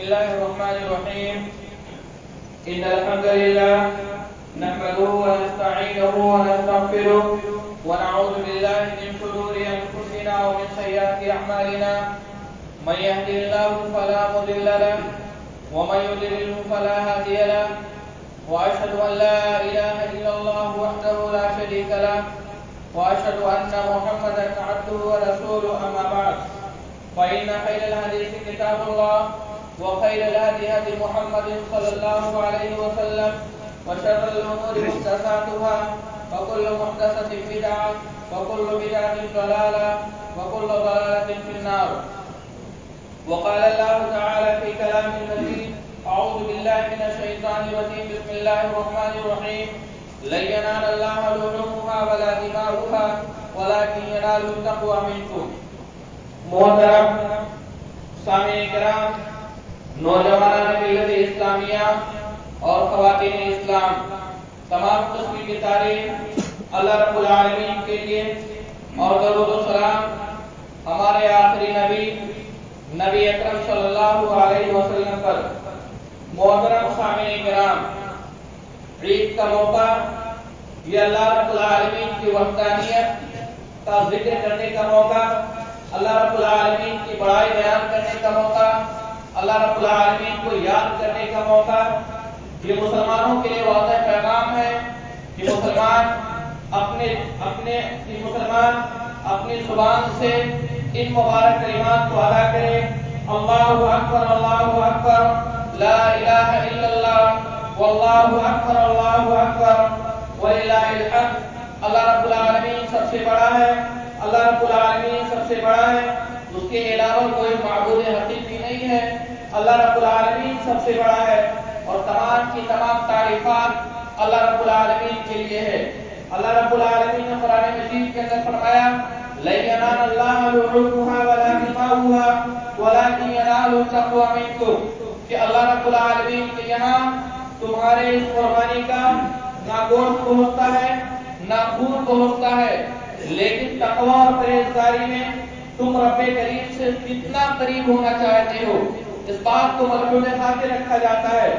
الله الرحمن الرحيم إن الحمد لله نحمده ونستعينه ونستغفره ونعوذ بالله من شرور أنفسنا ومن سيئات أعمالنا من يهده الله فلا مضل له ومن يضلل فلا هادي له وأشهد أن لا إله إلا الله وحده لا شريك له وأشهد أن محمدا عبده ورسوله أما بعد فإن خير الحديث كتاب الله وخير الهدي هدي محمد صلى الله عليه وسلم وشر الأمور محدثاتها وكل محدثة بدعة وكل بدعة ضلالة وكل ضلالة في النار. وقال الله تعالى في كلامه المجيد أعوذ بالله من الشيطان الرجيم بسم الله الرحمن الرحيم لن ينال الله لحومها ولا دماؤها ولكن يناله التقوى منكم. محترم سامعین کرام، نوجوانان ملت اسلامیہ اور خواتین اسلام، تمام قسم کی تعریف اللہ رب العالمین کے لیے اور درود و سلام ہمارے آخری نبی اکرم صلی اللہ علیہ وسلم پر. محترم سامعین کرام، عید کا موقع، یہ اللہ رب العالمین کی وحدانیت کا ذکر کرنے کا موقع، اللہ رب العالمین کی بڑائی بیان کرنے کا موقع، اللہ رب العالمین کو یاد کرنے کا موقع. یہ مسلمانوں کے لیے واضح پیغام ہے کہ مسلمان اپنی زبان سے ان مبارک کلمات کو ادا کرے: اللہ اکبر لا الہ الا اللہ واللہ اکبر وللہ الحمد. اللہ رب العالمین سب سے بڑا ہے، اللہ رب العالمین سب سے بڑا ہے، اس کے علاوہ کوئی معبود حقیقی نہیں ہے. اللہ رب العالمین سب سے بڑا ہے اور تمام کی تمام تعریفات اللہ رب العالمین کے لیے ہے. اللہ رب العالمین نے قرآن مجید کے اندر فرمایا: لَن يَنَالَ اللَّهَ لُحُومُهَا وَلَا دِمَاؤُهَا وَلَكِنْ يَنَالُهُ التَّقْوَى مِنكُمْ. کہ اللہ رب العالمین کے یہاں تمہارے اس قربانی کا نہ گوشت پہنچتا ہے نہ خون پہنچتا ہے، لیکن تقوی اور پرہیزگاری میں تم رب کریم سے کتنا قریب ہونا چاہتے ہو، اس بات کو ملحوظ خاطر رکھا جاتا ہے.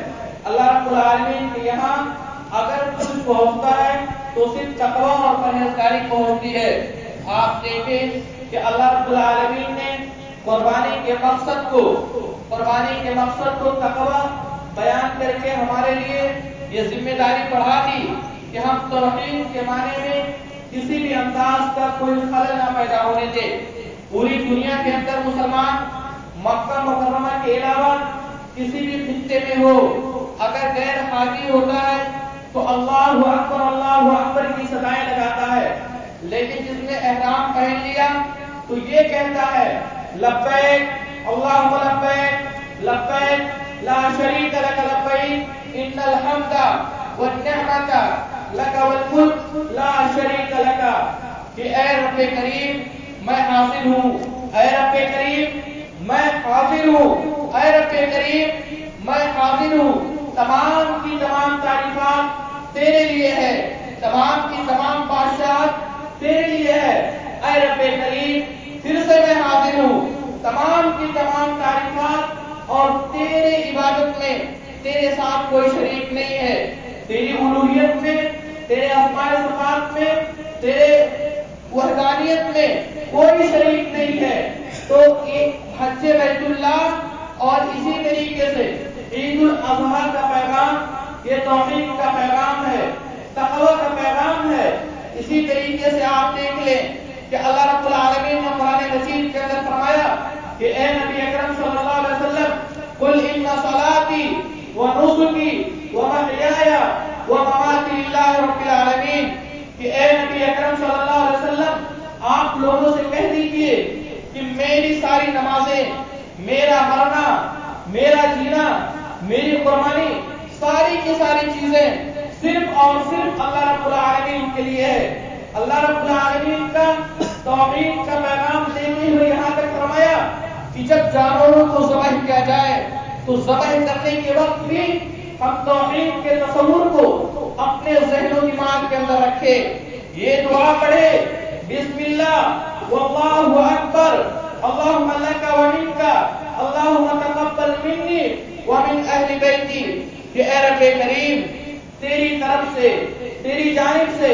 اللہ رب العالمین کے یہاں اگر کچھ پہنچتا ہے تو صرف تقوی اور پرہیزگاری پہنچتی ہے. آپ دیکھیں کہ اللہ رب العالمین نے قربانی کے مقصد کو تقوی بیان کر کے ہمارے لیے یہ ذمہ داری بڑھا دی کہ ہم توحید کے معنی میں کسی بھی انداز کا کوئی خلل نہ پیدا ہونے دے. پوری دنیا کے اندر مسلمان مکہ مکرمہ کے علاوہ کسی بھی خطے میں ہو، اگر غیر حاجی ہوتا ہے تو اللہ اکبر کی صدائیں لگاتا ہے، لیکن جس نے احرام پہن لیا تو یہ کہتا ہے: لبیک اللہم لبیک لبیک لا شریک لک لبیک ان الحمد والنعمت لک والملک لا شریک لک. کہ اے رب کریم میں حاضر ہوں، اے رب کریم میں حاضر ہوں، اے رب کریم میں حاضر ہوں. تمام کی تمام تعریفات تیرے لیے ہے، تمام کی تمام بادشاہت تیرے لیے ہے. اے رب کریم پھر سے میں حاضر ہوں، تمام کی تمام تعریفات اور تیرے عبادت میں تیرے ساتھ کوئی شریک نہیں ہے. تیری الوہیت میں، تیرے اسماء و صفات میں، تیرے وحدانیت میں کوئی شریک نہیں ہے. تو حج بیت اللہ اور اسی طریقے سے عید الاضحیٰ کا پیغام یہ توحید کا پیغام ہے، تقوی کا پیغام ہے. اسی طریقے سے آپ دیکھ لیں کہ اللہ رب العالمین نے قرآن مجید کے اندر فرمایا کہ اے نبی اکرم صلی اللہ علیہ وسلم قل ان صلاتی ونسکی ومحیای ومماتی للہ رب العالمین. کہ اے نبی اکرم صلی اللہ علیہ وسلم آپ لوگوں سے کہہ دیجئے کہ میری ساری نمازیں، میرا مرنا، میرا جینا، میری قربانی، ساری کی ساری چیزیں صرف اور صرف اللہ رب العالمین کے لیے ہے. اللہ رب العالمین کا توحید کا پیغام دیتے ہوئے یہاں تک فرمایا کہ جب جانوروں کو ذبح کیا جائے تو ذبح کرنے کے وقت بھی ہم توحید کے تصور کو اپنے ذہن و دماغ کے اندر رکھے. یہ دعا پڑھے: بسم اللہ واللہ اکبر اللہم لک و منک اللہم تقبل منی ومن اہل بیتی، کہ اے رب کریم تیری طرف سے، تیری جانب سے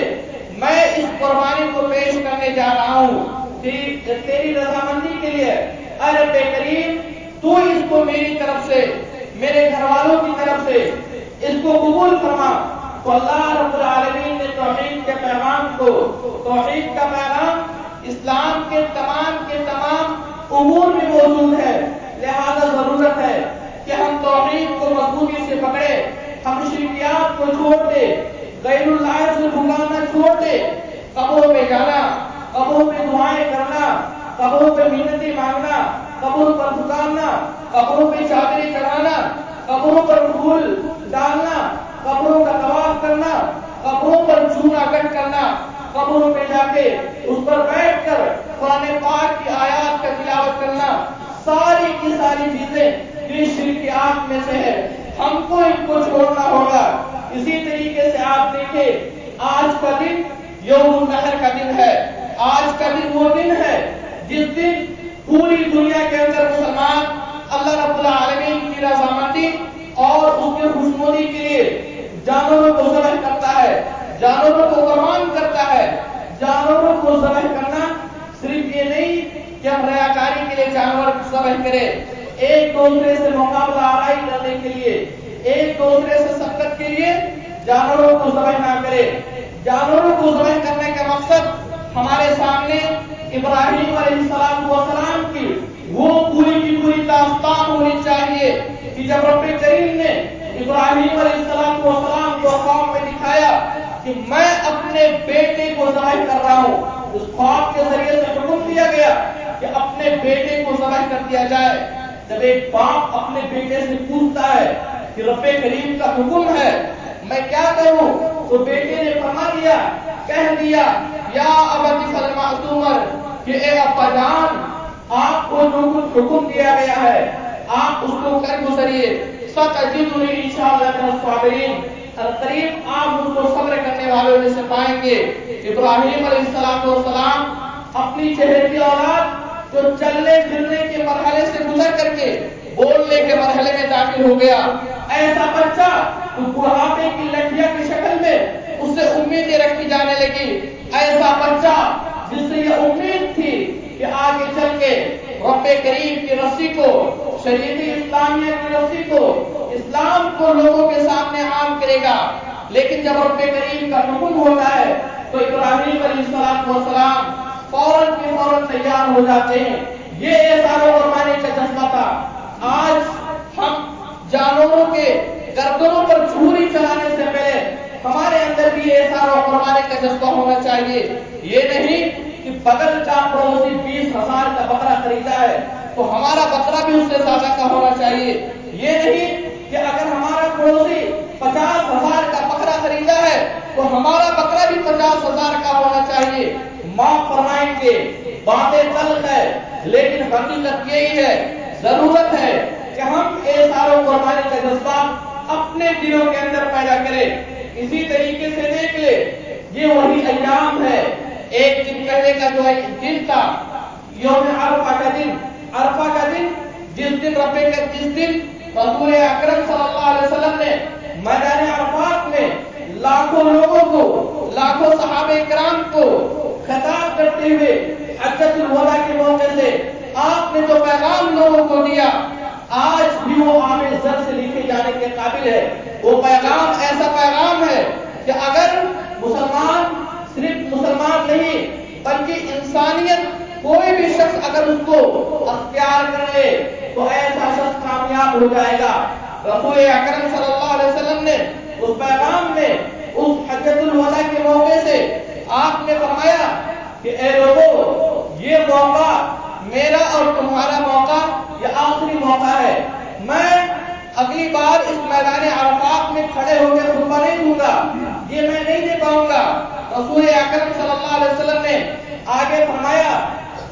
میں اس قربانی کو پیش کرنے جا رہا ہوں تیری رضامندی کے لیے۔ اے رب کریم تو اس کو میری طرف سے، میرے گھر والوں کی طرف سے اس کو قبول فرما۔ تو اللہ رب العالمین نے توحید کے پیغام کو، توحید کا پیغام اسلام کے تمام امور میں موجود ہے، لہذا ضرورت ہے کہ ہم توحید کو مضبوطی سے پکڑے، ہم شرکیات کو چھوڑ دے، غیر اللہ سے پکارنا چھوڑ دے، قبروں پہ جانا، قبروں پہ دعائیں کرنا، قبروں پہ منتیں مانگنا، قبروں پر پکارنا، قبروں پہ چادریں چڑھانا، قبروں پر پھول ڈالنا، قبروں کا طواف کرنا، قبروں پر چونا کٹ کرنا، قبروں پہ جا کے اس پر بیٹھ کر قرآن پاک کی آیات کا تلاوت کرنا، ساری کی ساری چیزیں یہ شرکیات میں سے ہے، ہم کو ان کو چھوڑنا ہوگا۔ اسی طریقے سے آپ دیکھیں آج کا دن یوم النحر کا دن ہے، آج کا دن وہ دن ہے جس دن پوری دنیا کے اندر مسلمان اللہ رب العالمین کی رضامندی اور اس کے خوشنودی کے لیے جانوروں کو ذبح کرتا ہے، جانوروں کو قربان کرتا ہے۔ جانوروں کو ذبح کرنا صرف یہ نہیں کہ ہم ریاکاری کے لیے جانور ذبح کریں، ایک دوسرے سے مقابلہ آرائی کرنے کے لیے، ایک دوسرے سے سبقت کے لیے جانوروں کو ذبح نہ کرے۔ جانوروں کو ذبح کرنے کا مقصد ہمارے سامنے ابراہیم علیہ السلام کی وہ پوری کی پوری داستان ہونی چاہیے کہ جب رب کریم نے ابراہیم علیہ السلام کو خواب میں دکھایا کہ میں اپنے بیٹے کو ذبح کر رہا ہوں، اس خواب کے ذریعے سے حکم دیا گیا کہ اپنے بیٹے کو ذبح کر دیا جائے۔ جب ایک باپ اپنے بیٹے سے پوچھتا ہے کہ رب کریم کا حکم ہے میں کیا کروں، تو بیٹے نے فرما دیا، کہہ دیا یا ابت فعل ما تؤمر، کہ اے ابا جان آپ کو جو کچھ حکم دیا گیا ہے آپ اس کو کر گزریے، ستجدنی انشاءاللہ من الصابرین، قریب آپ مجھ کو صبر کرنے والوں میں سے پائیں گے۔ ابراہیم علیہ السلام اپنی چہیتی اولاد جو چلنے پھرنے کے مرحلے سے گزر کر کے بولنے کے مرحلے میں داخل ہو گیا، ایسا بچہ بڑھاپے کی لٹھیا کی شکل میں اس سے امیدیں رکھی جانے لگی، ایسا بچہ جس سے یہ امید تھی کہ آگے چل کے رب کریم کی رسی کو، شریعت اسلامیہ کی رسی کو، اسلام کو لوگوں کے سامنے عام کرے گا، لیکن جب رب کریم کا حکم ہوتا ہے تو ابراہیم علیہ السلام فوراً تیار ہو جاتے ہیں۔ یہ احسان و قربانی کا جذبہ تھا۔ آج ہم جانوروں کے گردنوں پر چھری چلانے سے پہلے ہمارے اندر بھی احسان و قربانی کا جذبہ ہونا چاہیے۔ یہ نہیں کہ بغل کا پڑوسی 20,000 کا بکرا خریدا ہے تو ہمارا بکرا بھی اس سے زیادہ کا ہونا چاہیے۔ یہ نہیں کہ اگر ہمارا پڑوسی 50,000 کا بکرا خریدا ہے تو ہمارا بکرا بھی 50,000 کا ہونا چاہیے۔ معاف فرمائیں گے، باتیں تلخ ہے لیکن حقیقت یہی ہے، ضرورت ہے کہ ہم احسان و قربانی کا جذبہ اپنے دلوں کے اندر پیدا کریں۔ اسی طریقے سے دیکھ لے، یہ وہی ایام ہے، ایک دن پہلے کا جو دن تھا یوم عرفہ کا دن، عرفہ کا دن جس دن رسول اکرم صلی اللہ علیہ وسلم نے میدان عرفات میں لاکھوں لوگوں کو، لاکھوں صحابہ کرام کو خطاب کرتے ہوئے حجۃ الوداع کے موقع سے آپ نے جو پیغام لوگوں کو دیا، آج بھی وہ عام زر سے لکھے جانے کے قابل ہے۔ وہ پیغام ایسا پیغام ہے کہ اگر مسلمان، صرف مسلمان نہیں بلکہ انسانیت کوئی بھی شخص اگر اس کو اختیار کر لے تو ایسا شخص کامیاب ہو جائے گا۔ رسول اکرم صلی اللہ علیہ وسلم نے اس پیغام میں، اس حجۃ الوداع کے موقع سے آپ نے فرمایا کہ اے لوگوں، یہ موقع میرا اور تمہارا موقع یہ آخری موقع ہے، میں اگلی بار اس میدان عرفات میں کھڑے ہو کے خطبہ نہیں دوں گا، یہ میں نہیں دے پاؤں گا۔ رسول اکرم صلی اللہ علیہ وسلم نے آگے فرمایا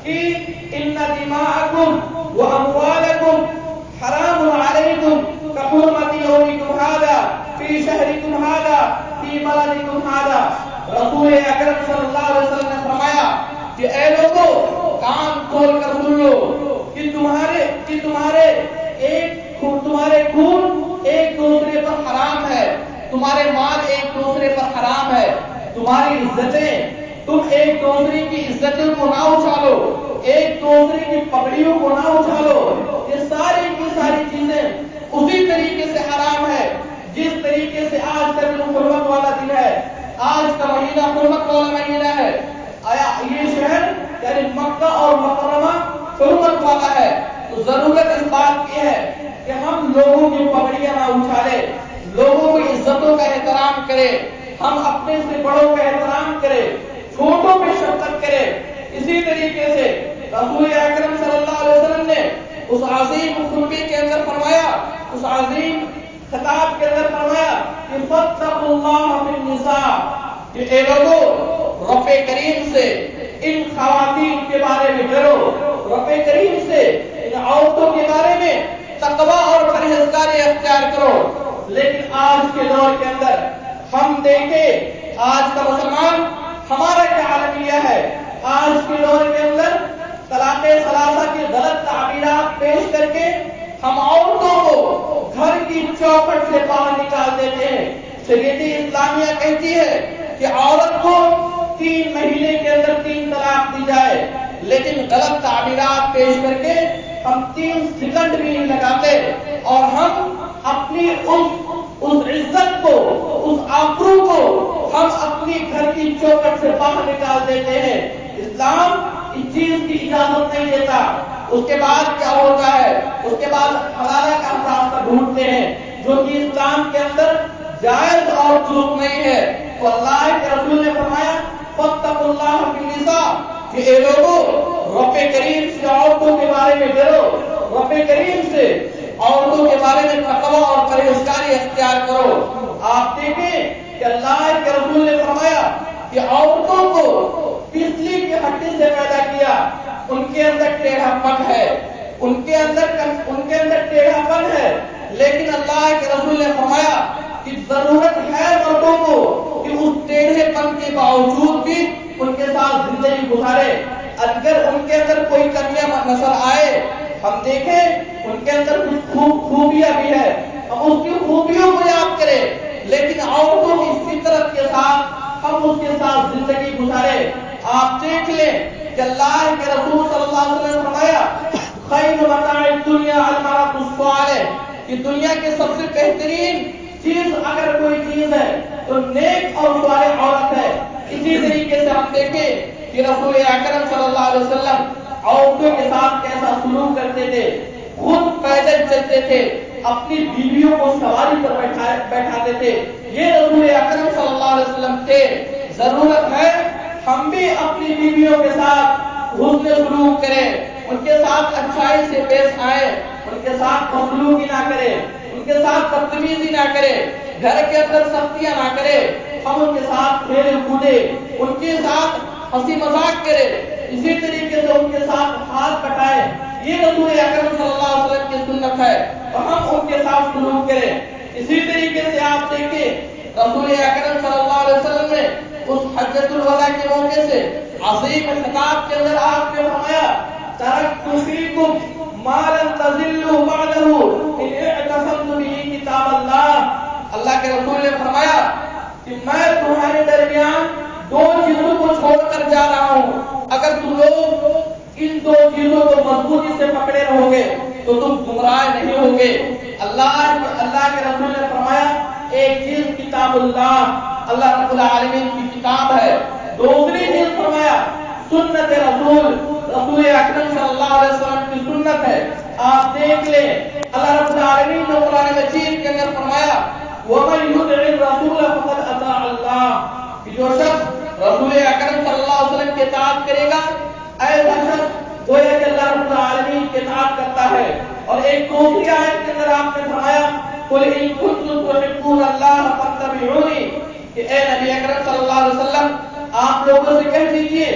کہ ان دماءکم واموالکم حرام علیکم کحرمت یومکم ھذا فی شہرکم ھذا فی بلدکم ھذا۔ رسول اکرم صلی اللہ علیہ وسلم نے فرمایا کہ اے لوگوں، کان کھول کر سن لو کہ کہ تمہارے خون ایک دوسرے پر حرام ہے، تمہارے مال ایک دوسرے پر حرام ہے، تمہاری عزتیں، تم ایک دوسرے کی عزتوں کو نہ اچھالو، ایک دوسرے کی پگڑیوں کو نہ اچھالو، یہ ساری کی ساری چیزیں اسی طریقے سے حرام ہے جس طریقے سے آج کا دن حرمت والا دن ہے، آج کا مہینہ حرمت والا مہینہ ہے۔ آیا یہ شہر یعنی مکہ اور مکرمہ حرمت والا ہے، تو ضرورت اس بات کی ہے کہ ہم لوگوں کی پگڑیاں نہ اچھالیں، لوگوں کی عزتوں کا احترام کریں، ہم اپنے سے بڑوں کا احترام کریں، چھوٹوں پہ شفقت کریں۔ اسی طریقے سے رسول اکرم صلی اللہ علیہ وسلم نے اس عظیم خطبے کے اندر فرمایا، اس عظیم خطاب کے اندر فرمایا کہ فاتقوا اللہ فی النساء، کہ اے لوگوں رب کریم سے ان خواتین کے بارے میں ڈرو، رب کریم سے ان عورتوں کے بارے میں تقوی اور پرہیزگاری اختیار کرو۔ لیکن آج کے دور کے اندر ہم دیکھیں آج کا مسلمان ہمارا کیا عالمیہ ہے، آج کے دور کے اندر طلاق ثلاثہ کی غلط تعبیرات پیش کر کے ہم عورتوں کو گھر کی چوکھٹ سے باہر نکال دیتے ہیں۔ شریعت اسلامیہ کہتی ہے کہ عورت کو 3 مہینے کے اندر 3 طلاق دی جائے، لیکن غلط تعبیرات پیش کر کے ہم 3 سیکنڈ بھی نہیں لگاتے اور ہم اپنی اس عزت کو، اس آبرو کو ہم اپنی گھر کی چوکھٹ سے باہر نکال دیتے ہیں۔ اسلام اس چیز کی اجازت نہیں دیتا۔ اس کے بعد کیا ہوتا ہے، اس کے بعد حلالہ کا راستہ ڈھونڈتے ہیں جو کہ اسلام کے اندر جائز اور جرم نہیں ہے۔ تو اللہ کے رسول نے فرمایا فاتقوا اللہ فی النساء، کہ اے لوگوں رب کریم سے عورتوں کے بارے میں ڈرو، رب کریم سے عورتوں کے بارے میں تقوی اور پرہیزگاری اختیار کرو۔ آپ دیکھیں کہ اللہ کے رسول نے فرمایا کہ عورتوں کو بجلی کی ہڈی سے پیدا کیا، ان کے اندر ٹیڑھا پن ہے، ان کے اندر ٹیڑھا پن ہے، لیکن اللہ کے رسول نے فرمایا کہ ضرورت ہے مردوں کو کہ اس ٹیڑھے پن کے باوجود بھی ان کے ساتھ زندگی گزارے۔ اگر ان کے اندر کوئی کمیاں نظر آئے، ہم دیکھیں ان کے اندر کچھ خوبیاں بھی ہے، ہم اس کی خوبیوں کو یاد کریں، لیکن عورتوں کی فطرت کے ساتھ ہم اس کے ساتھ زندگی گزارے۔ آپ دیکھ لیں کہ اللہ کے رسول صلی اللہ علیہ وسلم نے فرمایا خیر متاع الدنیا المرأۃ الصالحہ، کہ دنیا کے سب سے بہترین چیز اگر کوئی چیز ہے تو نیک اور صالح عورت ہے۔ اسی طریقے سے ہم دیکھیں کہ رسول اکرم صلی اللہ علیہ وسلم عورتوں کے ساتھ کیسا سلوک کرتے تھے، خود پیدل چلتے تھے، اپنی بیویوں کو سواری پر بیٹھاتے تھے، یہ رسول اکرم صلی اللہ علیہ وسلم تھے۔ ضرورت ہے ہم بھی اپنی بیویوں کے ساتھ حسن سلوک کریں، ان کے ساتھ اچھائی سے پیش آئیں، ان کے ساتھ بدسلوکی نہ کریں، ان کے ساتھ بدتمیزی نہ کریں، گھر کے اندر سختیاں نہ کریں، ہم ان کے ساتھ کھیل کودے، ان کے ساتھ ہنسی مذاق کریں، اسی طریقے سے ان کے ساتھ ہاتھ بٹائیں۔ یہ رسول اکرم صلی اللہ علیہ وسلم کی سنت ہے اور ہم ان کے ساتھ سلوک کریں۔ اسی طریقے سے آپ دیکھیں رسول اکرم صلی اللہ علیہ وسلم نے اس حجۃ الوداع کے موقع سے عظیم خطاب کے اندر آپ نے فرمایا ترکت فیکم ما لن تضلوا بعدہ ان اعتصمتم بہ کتاب اللہ۔ اللہ کے رسول نے فرمایا کہ میں تمہارے درمیان 2 چیزوں کو چھوڑ کر جا رہا ہوں، اگر تم لوگ ان 2 چیزوں کو مضبوطی سے پکڑے رہو گے تو تم گمراہ نہیں ہوگے۔ اللہ کے رسول نے فرمایا ایک چیز کتاب اللہ، اللہ رب العالمین کی کتاب ہے، دوسری چیز فرمایا سنت رسول اکرم صلی اللہ علیہ وسلم کی سنت ہے۔ آپ دیکھ لیں اللہ رب العالمین نے قرآن مجید کے اندر فرمایا وَمَن يُطِعِ الرَّسُولَ فَقَدْ أَطَاعَ اللَّهَ، کہ جو شخص رسول اکرم صلی اللہ علیہ وسلم کی اطاعت کرے گا ایسا شخص گویا کہ اللہ رب العالمین کی اطاعت کرتا ہے۔ اور ایک دوسری آیت کے اندر آپ نے فرمایا قُلْ إِن كُنتُمْ تُحِبُّونَ اللَّهَ فَاتَّبِعُونِي، کہ اے نبی اکرم صلی اللہ علیہ وسلم آپ لوگوں سے کہہ دیجئے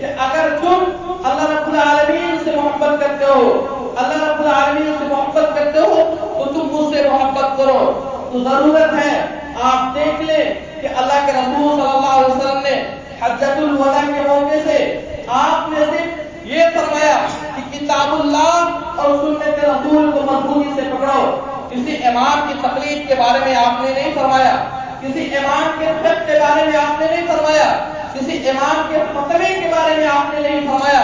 کہ اگر تم اللہ رب العالمین سے محبت کرتے ہو، اللہ رب العالمین سے محبت کرتے ہو تو تم مجھ سے محبت کرو۔ تو ضرورت ہے آپ دیکھ لیں کہ اللہ کے رسول صلی اللہ علیہ وسلم نے حجۃ الوداع کے موقع سے آپ نے صرف یہ فرمایا کہ کتاب اللہ اور سنت رسول کو مضبوطی سے پکڑو. کسی امام کی تقلید کے بارے میں آپ نے نہیں فرمایا, کسی امام کے فقہ کے بارے میں آپ نے نہیں فرمایا, کسی امام کے فتوے کے بارے میں آپ نے نہیں فرمایا.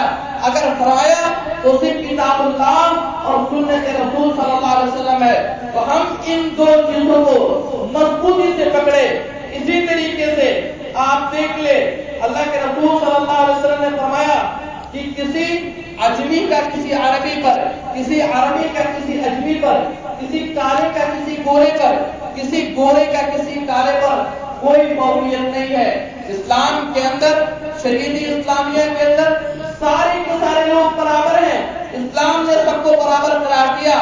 اگر فرمایا تو صرف کتاب اللہ اور سنت رسول صلی اللہ علیہ وسلم ہے. تو ہم ان دو چیزوں کو مضبوطی سے پکڑے. اسی طریقے سے آپ دیکھ لے, اللہ کے رسول صلی اللہ علیہ وسلم نے فرمایا کہ کسی اجمی کا کسی عربی پر, کسی عربی کا کسی اجمی پر, کسی کالے کا کسی گورے پر, کسی گورے کا کسی کالے پر کوئی فوقیت نہیں ہے. اسلام کے اندر, شریعت اسلامیہ کے اندر سارے کے سارے لوگ برابر ہیں. اسلام نے سب کو برابر قرار دیا.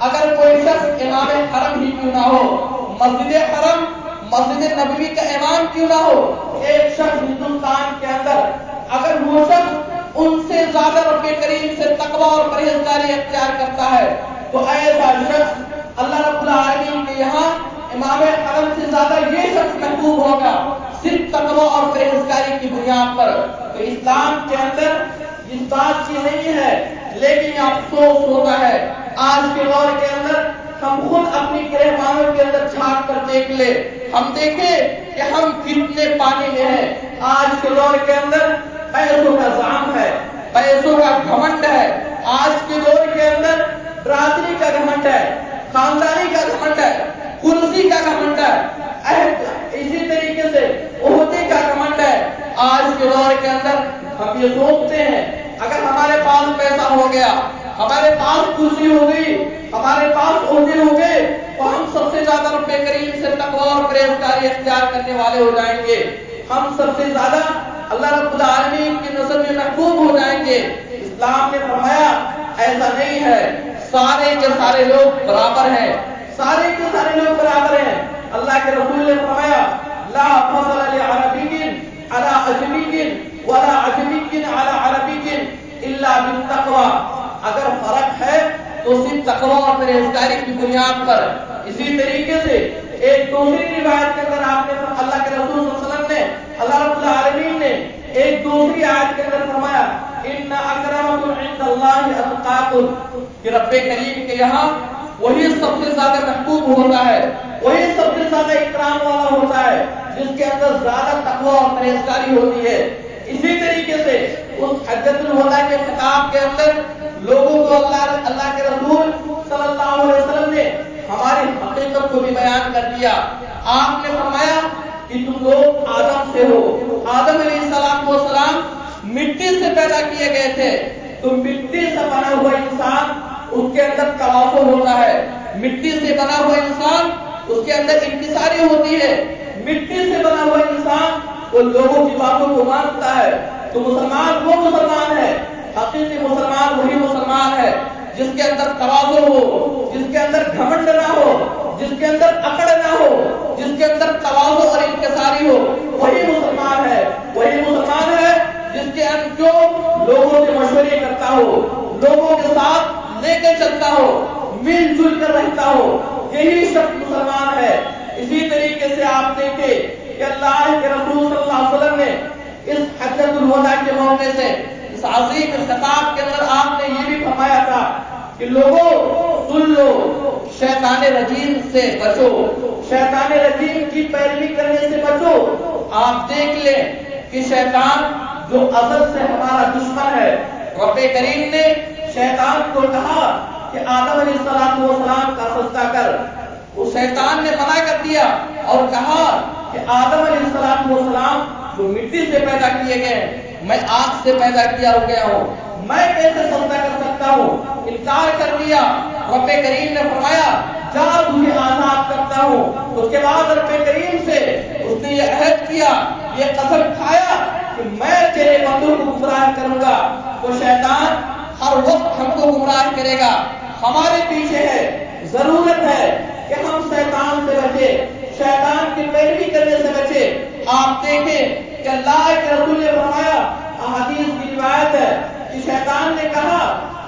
اگر کوئی شخص امام حرم ہی کیوں نہ ہو, مسجد حرم, مسجد نبوی کا امام کیوں نہ ہو, ایک شخص ہندوستان کے اندر اگر وہ شخص ان سے زیادہ رب کریم سے تقوی اور پرہیزگاری اختیار کرتا ہے تو ایسا شخص اللہ رب العالمین کے یہاں امام حرم سے زیادہ یہ شخص محبوب ہوگا, صرف تقوی اور پرہیزگاری کی بنیاد پر. تو اسلام کے اندر اس بات کی نہیں ہے, لیکن افسوس ہوتا ہے آج کے دور کے اندر ہم خود اپنی گرہوانوں کے اندر جھانک کر دیکھ لے, ہم دیکھیں کہ ہم کتنے پانی میں ہیں. آج کے دور کے اندر پیسوں کا زعم ہے, پیسوں کا گھمنڈ ہے. آج کے دور کے اندر برادری کا گھمنڈ ہے, خاندانی کا گھمنڈ ہے, کرسی کا گھمنڈ ہے, اسی طریقے سے عہدے کا گھمنڈ ہے. آج کے دور کے اندر ہم یہ سوچتے ہیں اگر ہمارے پاس پیسہ ہو گیا, ہمارے پاس کرسی ہو گئی, ہمارے پاس عہدے ہو گئے تو ہم سب سے زیادہ رب کریم سے تقوی اور پرہیزگاری اختیار کرنے والے ہو جائیں گے. ہم سب سے زیادہ اللہ رب العالمین کی نظر میں محبوب ہو جائیں گے. اسلام نے فرمایا ایسا نہیں ہے, سارے کے سارے لوگ برابر ہیں, سارے کے سارے لوگ برابر ہیں. اللہ کے رسول نے فرمایا لا فضل لعربی علی اجمی ولا اجمی علی عربی الا بالتقوی. اگر فرق ہے تو صرف تقوی اور پرہیزگاری کی بنیاد پر. اسی طریقے سے ایک دوسری روایت کے اندر آپ نے اللہ کے رسول صلی اللہ علیہ وسلم نے, اللہ رب العالمین نے ایک دوسری آیت کے اندر فرمایا ان اکرمکم عند اللہ اتقاکم, کہ رب کریم کے یہاں وہی سب سے زیادہ محبوب ہوتا ہے, وہی سب سے زیادہ اکرام والا ہوتا ہے جس کے اندر زیادہ تقوی اور پرہیزگاری ہوتی ہے. اسی طریقے سے اس حجۃ الوداع کے خطاب کے اندر لوگوں کو اللہ کے رسول صلی اللہ علیہ وسلم نے ہماری حقیقت کو بھی بیان کر دیا. آپ نے فرمایا کہ تم لوگ آدم سے ہو, آدم علیہ السلام مٹی سے پیدا کیے گئے تھے. تو مٹی سے بنا ہوا انسان اس کے اندر توافر ہوتا ہے, مٹی سے بنا ہوا انسان اس کے اندر انکساری ہوتی ہے, مٹی سے بنا ہوا انسان وہ لوگوں کی باتوں کو مانتا ہے. تو مسلمان وہ مسلمان ہے, حقیقی مسلمان وہی مسلمان ہے جس کے اندر تواضع ہو, جس کے اندر گھمنڈ نہ ہو, جس کے اندر اکڑ نہ ہو, جس کے اندر تواضع اور انکساری ہو. وہی مسلمان ہے, وہی مسلمان ہے جس کے اندر جو لوگوں سے مشورے کرتا ہو, لوگوں کے ساتھ لے کے چلتا ہو, مل جل کر رہتا ہو, یہی شخص مسلمان ہے. اسی طریقے سے آپ دیکھیں کہ اللہ کے رسول صلی اللہ علیہ وسلم نے اس حجۃ الوداع کے موقع سے اس عظیم خطاب کے اندر آپ نے یہ بھی فرمایا تھا کہ لوگوں سن لو, شیطان رجیم سے بچو, شیطان رجیم کی پیروی کرنے سے بچو. آپ دیکھ لیں کہ شیطان جو اصل سے ہمارا دشمن ہے, رب کریم نے شیطان کو کہا کہ آدم علیہ السلام کا سجدہ کر. وہ شیطان نے منع کر دیا اور کہا کہ آدم علیہ السلام جو مٹی سے پیدا کیے گئے, میں آگ سے پیدا کیا ہو گیا ہوں, میں کیسے سجدہ کر سکتا ہوں. انکار کر دیا. رب کریم نے فرمایا جا تجھے آزاد کرتا ہوں. اس کے بعد رب کریم سے اس نے یہ عہد کیا, یہ قسم کھایا کہ میں تیرے بندوں کو گمراہ کروں گا. تو شیطان ہر وقت ہم کو گمراہ کرے گا. ہمارے پیچھے ہے, ضرورت ہے کہ ہم شیطان سے بچے, شیطان کی پیروی کرنے سے بچے. آپ دیکھیں کہ اللہ کے رسول نے فرمایا, احادیث کی روایت ہے کہ شیطان نے کہا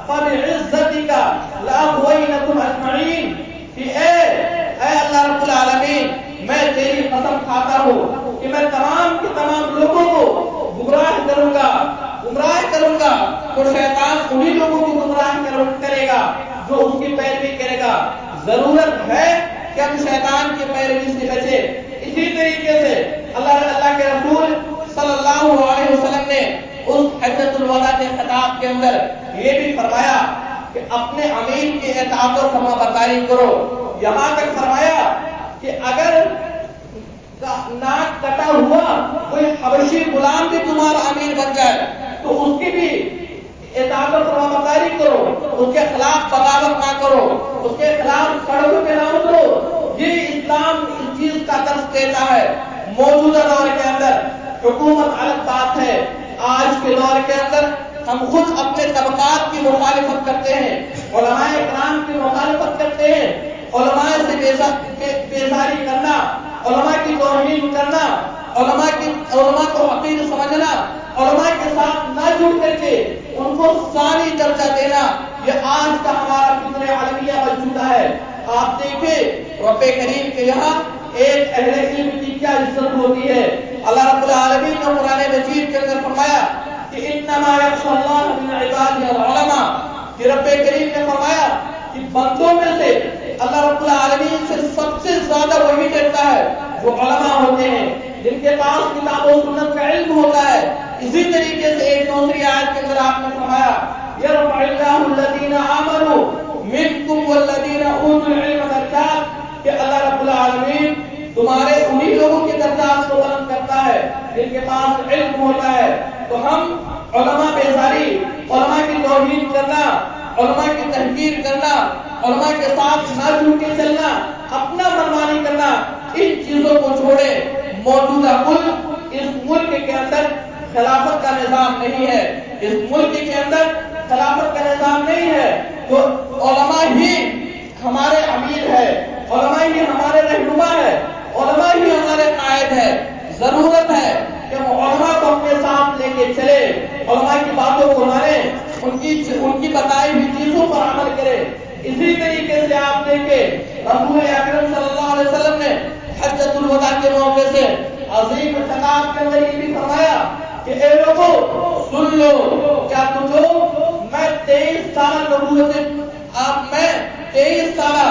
فَبِعِزَّتِكَ لَأَغْوَيْنَكُمْ أَجْمَعِينَ, کہ اے اللہ رب العالمین, میں تیری قسم کھاتا ہوں کہ میں تمام کے تمام لوگوں کو گمراہ کروں گا. تو شیطان انہی لوگوں کو گمراہ کرے گا جو اس کی پیروی کرے گا. ضرورت ہے کہ ہم شیطان کی پیروی سے بچے. اسی طریقے سے اللہ کے رسول صلی اللہ علیہ وسلم نے اس حجۃ الوداع کے خطاب کے اندر یہ بھی فرمایا کہ اپنے امیر کی اطاعت و فرما برداری کرو. یہاں تک فرمایا کہ اگر ناک کٹا ہوا کوئی حبشی غلام بھی تمہارا امیر بن جائے تو اس کی بھی اطاعت و فرما برداری کرو, اس کے خلاف بغاوت نہ کرو, اس کے خلاف سڑکوں پہ نہ اترو. یہ اسلام اس چیز کا درس دیتا ہے. موجودہ دور کے اندر حکومت الگ بات ہے, آج کے دور کے اندر ہم خود اپنے طبقات کی مخالفت کرتے ہیں, علماء اکرام کی مخالفت کرتے ہیں. علماء سے بیزاری کرنا, علماء کی توہین کرنا, علماء کو حقیر سمجھنا, علماء کے ساتھ نہ جڑ کر کے ان کو ثانی درجہ دینا, یہ آج کا ہمارا فکر عالمیہ موجودہ ہے. آپ دیکھیں رب کریم کے یہاں ایک اہل علم کی کیا عزت ہوتی ہے. اللہ رب العالمین نے قرآن مجید کے اندر فرمایا کہ انما یخشی اللہ من عبادہ العلماء, کہ رب کریم نے فرمایا کہ بندوں میں سے اللہ رب العالمین سے سب سے زیادہ وہی ڈرتا ہے جو علماء ہوتے ہیں, جن کے پاس کتاب و سنت کا علم ہوتا ہے. اسی طریقے سے ایک دوسری آیت کے اندر آپ نے فرمایا یرفع اللہ الذین آمنوا منکم والذین اوتوا العلم درجات, کہ اللہ رب العالمین تمہارے انہی لوگوں کے درجات کو بلند کرتا ہے جن کے پاس علم ہوتا ہے. تو ہم علماء بیزاری, علماء کی توہین کرنا, علماء کی تحقیر کرنا, علماء کے ساتھ نہ جڑ کے چلنا, اپنا منمانی کرنا, ان چیزوں کو چھوڑے. موجودہ ملک اس ملک کے اندر خلافت کا نظام نہیں ہے, اس ملک کے اندر خلافت کا نظام نہیں ہے. تو علماء ہی ہمارے امیر ہے, علماء ہی ہمارے رہنما ہے, علماء ہی ہمارے قائد ہے. ضرورت ہے کہ ہم علماء کو اپنے ساتھ لے کے چلے, علماء کی باتوں کو مانیں, ان کی بتائی ہوئی چیزوں پر عمل کرے. اسی طریقے سے آپ دیکھیں رسول اکرم صلی اللہ علیہ وسلم نے حجۃ الوداع کے موقع سے عظیم خطاب کے اندر یہ بھی فرمایا کہ اے لوگوں سن لو, کیا تم لوگ میں 23 سالہ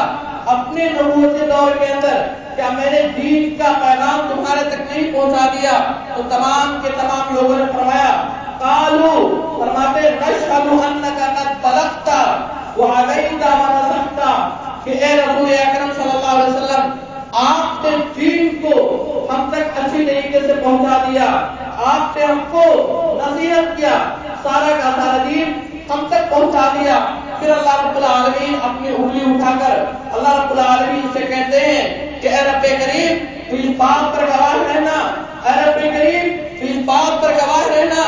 اپنے نبوت دور کے اندر کیا میں نے دین کا پیغام تمہارے تک نہیں پہنچا دیا؟ تو تمام کے تمام لوگوں نے فرمایا قالوا, فرماتے نشهد انک قد بلغت وعليت ونصحت, کہ اے رسول اکرم صلی اللہ علیہ وسلم آپ نے دین کو ہم تک اچھی طریقے سے پہنچا دیا, آپ نے ہم کو نصیحت کیا, سارا کا سارا دین ہم تک پہنچا دیا. پھر اللہ رب العالمین اپنی انگلی اٹھا کر اللہ رب العالمین سے کہتے ہیں کہ اے رب کریم تو اس بات پر گواہ رہنا, اے رب کریم تو اس بات پر گواہ رہنا,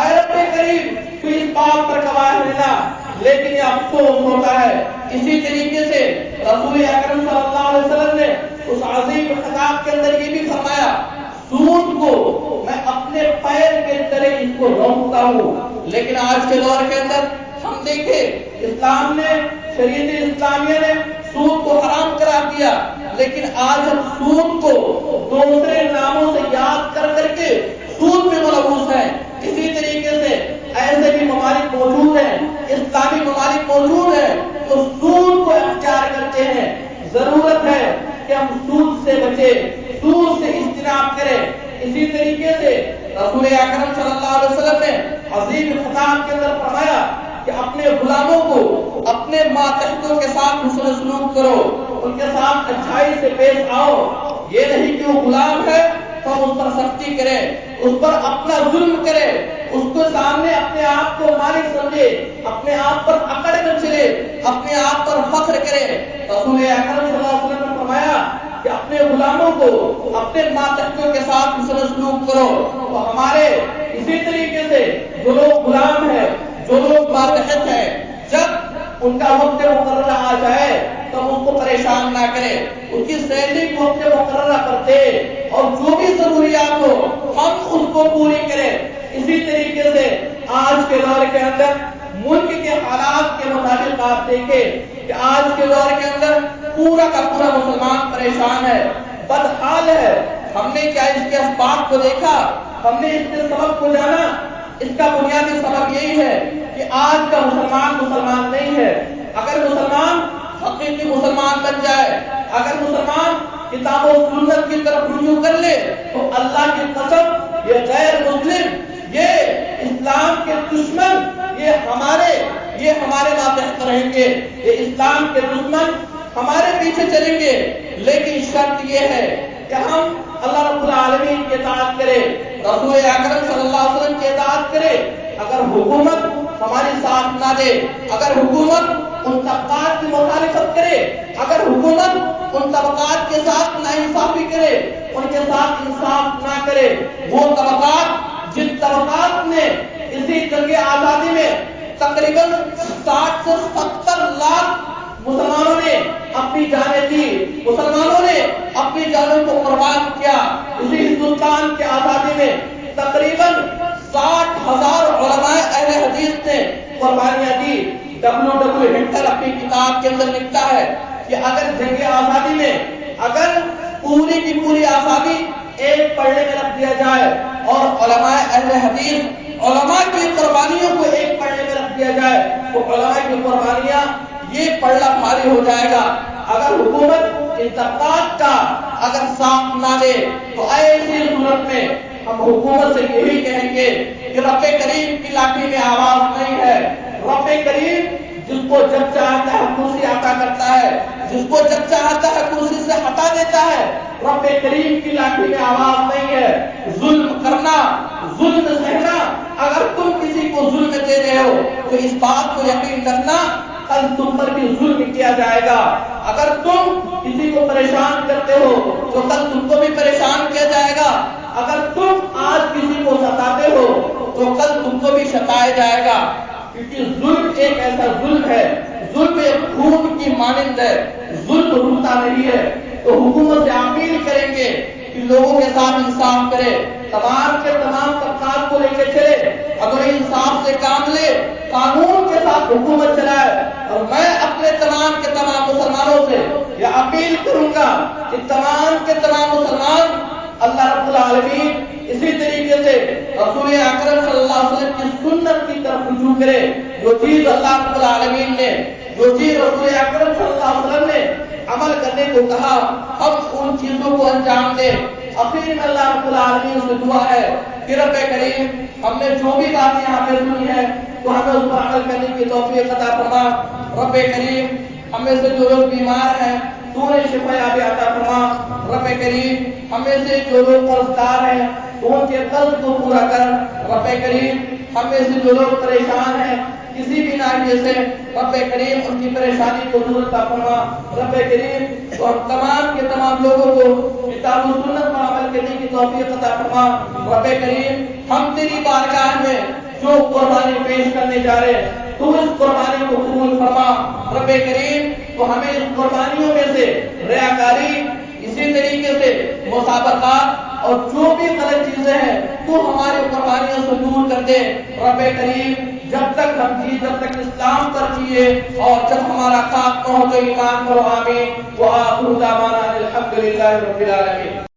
اے رب کریم تو اس بات پر گواہ رہنا. لیکن یہ افسوس ہوتا ہے. اسی طریقے سے رسول اکرم صلی اللہ علیہ وسلم نے اس عظیم خطاب کے اندر یہ بھی فرمایا سود کو میں اپنے پیر کے تلے اس کو روکتا ہوں. لیکن آج کے دور کے اندر ہم دیکھیں اسلام نے, شریعت اسلامیہ نے سود کو حرام قرار دیا, لیکن آج ہم سود کو دوسرے ناموں سے یاد کر کر کے سود میں ملوث ہیں. اسی طریقے سے ایسے بھی ممالک موجود ہیں, اسلامی ممالک موجود ہیں تو سود کو اختیار کرتے ہیں. ضرورت ہے کہ ہم سود سے بچیں, سود سے اجتناب کریں. اسی طریقے سے رسول اکرم صلی اللہ علیہ وسلم نے عظیم خطاب کے اندر فرمایا کہ اپنے غلاموں کو اپنے ماتحتوں کے ساتھ حسن سلوک کرو, ان کے ساتھ اچھائی سے پیش آؤ. یہ نہیں کہ وہ غلام ہے تو ہم اس پر سختی کریں, اس پر اپنا ظلم کریں, اس کے سامنے اپنے آپ کو مالک سمجھے, اپنے آپ پر اکڑ کر چلے, اپنے آپ پر فخر کرے. رسول اکرم صلی اللہ علیہ وسلم نے فرمایا کہ اپنے غلاموں کو اپنے ماتحتوں کے ساتھ حسن سلوک کرو. تو ہمارے اسی طریقے سے جو لوگ غلام ہیں, جو لوگ ماتحت ہیں, جب ان کا وقت مقررہ آ جائے تو ہم ان کو پریشان نہ کریں, ان کی سیلری کو وقت مقررہ کرتے اور جو بھی ضروریات ہو ہم اس کو پوری کریں. اسی طریقے سے آج کے دور کے اندر ملک کے حالات کے مطابق آپ دیکھیں کہ آج کے دور کے اندر پورا کا پورا مسلمان پریشان ہے, بدحال ہے. ہم نے کیا اس کے اسباب کو دیکھا, ہم نے اس کے سبب کو جانا. اس کا بنیادی سبب یہی ہے کہ آج کا مسلمان نہیں ہے. اگر مسلمان حقیقی مسلمان بن جائے، اگر مسلمان کتاب و سنت کی طرف رجوع کر لے، تو اللہ کی قسم یہ غیر مسلم، یہ اسلام کے دشمن، یہ ہمارے ماتحت رہیں گے، یہ اسلام کے دشمن ہمارے پیچھے چلیں گے۔ لیکن شرط یہ ہے کہ ہم اللہ رب العالمین کی اطاعت کریں، رسول اکرم صلی اللہ علیہ وسلم کی اطاعت کریں۔ اگر حکومت ہماری ساتھ نہ دے، اگر حکومت ان طبقات کی مخالفت کرے، اگر حکومت ان طبقات کے ساتھ ناانصافی کرے، ان کے ساتھ انصاف نہ کرے، وہ طبقات جن طبقات نے اسی جنگ آزادی میں تقریباً 60 سے 70 لاکھ مسلمانوں نے اپنی جانیں دی، مسلمانوں نے اپنی جانوں کو قربان کیا، اسی ہندوستان کی آزادی میں تقریباً 60,000 علماء اہل حدیث نے قربانیاں دی۔ W ہنٹر اپنی کتاب کے اندر لکھتا ہے کہ اگر جنگ آزادی میں اگر پوری کی پوری آزادی ایک پلڑے میں رکھ دیا جائے اور علماء اہل حدیث علماء کی قربانیوں کو ایک پلڑے میں رکھ دیا جائے تو علماء کی قربانیاں یہ پلڑا بھاری ہو جائے گا۔ اگر حکومت ان طبقات کا اگر ساتھ نہ دے تو ایسی صورت میں ہم حکومت سے یہی کہیں گے کہ رب کریم کی لاٹھی میں آواز نہیں ہے۔ رب کریم جس کو جب چاہتا ہے کرسی عطا کرتا ہے، جس کو جب چاہتا ہے کرسی سے ہٹا دیتا ہے۔ رب کریم کی لاٹھی میں آواز نہیں ہے۔ ظلم کرنا، ظلم سہنا، اگر تم کسی کو ظلم دے رہے ہو تو اس بات کو یقین رکھنا کل تم پر بھی ظلم کیا جائے گا۔ اگر تم کسی کو پریشان کرتے ہو تو کل تم کو بھی پریشان کیا جائے گا۔ اگر تم آج کسی کو ستاتے ہو تو کل تم کو بھی ستایا جائے گا، کیونکہ ظلم ایک ایسا ظلم ہے، ظلم ایک خون کی مانند ہے، ظلم رکتا نہیں ہے۔ تو حکومت سے اپیل کریں گے کہ لوگوں کے ساتھ انصاف کرے، تمام کے تمام طبقات کو لے کے چلے، اگر انصاف سے کام لے، قانون کے ساتھ حکومت چلائے۔ اور میں اپنے تمام کے تمام مسلمانوں سے یہ اپیل کروں گا کہ تمام کے تمام مسلمان اللہ رب العالمین اسی طریقے سے رسول اکرم صلی اللہ علیہ وسلم کی سنت کی طرف رجوع کرے۔ جو چیز اللہ رب العالمین نے، جو چیز رسول اکرم صلی اللہ علیہ وسلم نے عمل کرنے کو کہا، ہم ان چیزوں کو انجام دیں۔ آخر میں اللہ رب العالمین سے دعا ہے کہ رب کریم ہم نے جو بھی بات یہاں پہ سنی ہے تو ہمیں اس پر عمل کرنے کی توفیق عطا فرما۔ رب کریم ہمیں سے جو لوگ بیمار ہیں تو انہیں شفا یابی عطا فرما۔ رب کریم ہمیں سے جو لوگ قرض دار ہیں تو ان کے قرض کو پورا کر۔ رب کریم ہمیں سے جو لوگ پریشان ہیں کسی بھی ناحیے سے، رب کریم ان کی پریشانی کو دور عطا فرما۔ رب کریم اور تمام کے تمام لوگوں کو کتاب و سنت پر عمل کرنے کی توفیق عطا فرما۔ رب کریم ہم تیری بارگاہ میں جو قربانی پیش کرنے جا رہے ہیں تو اس قربانی کو قبول فرما۔ رب کریم تو ہمیں اس قربانیوں میں سے ریاکاری، اسی طریقے سے مسابقات اور جو بھی غلط چیزیں ہیں تو ہماری قربانیوں سے دور کر دے۔ رب کریم جب تک ہم جی، جب تک اسلام پر جیے اور جب ہمارا خاتمہ ہو تو ایمان کرو، آمین۔ وآخر دعوانا الحمدللہ رب العالمین۔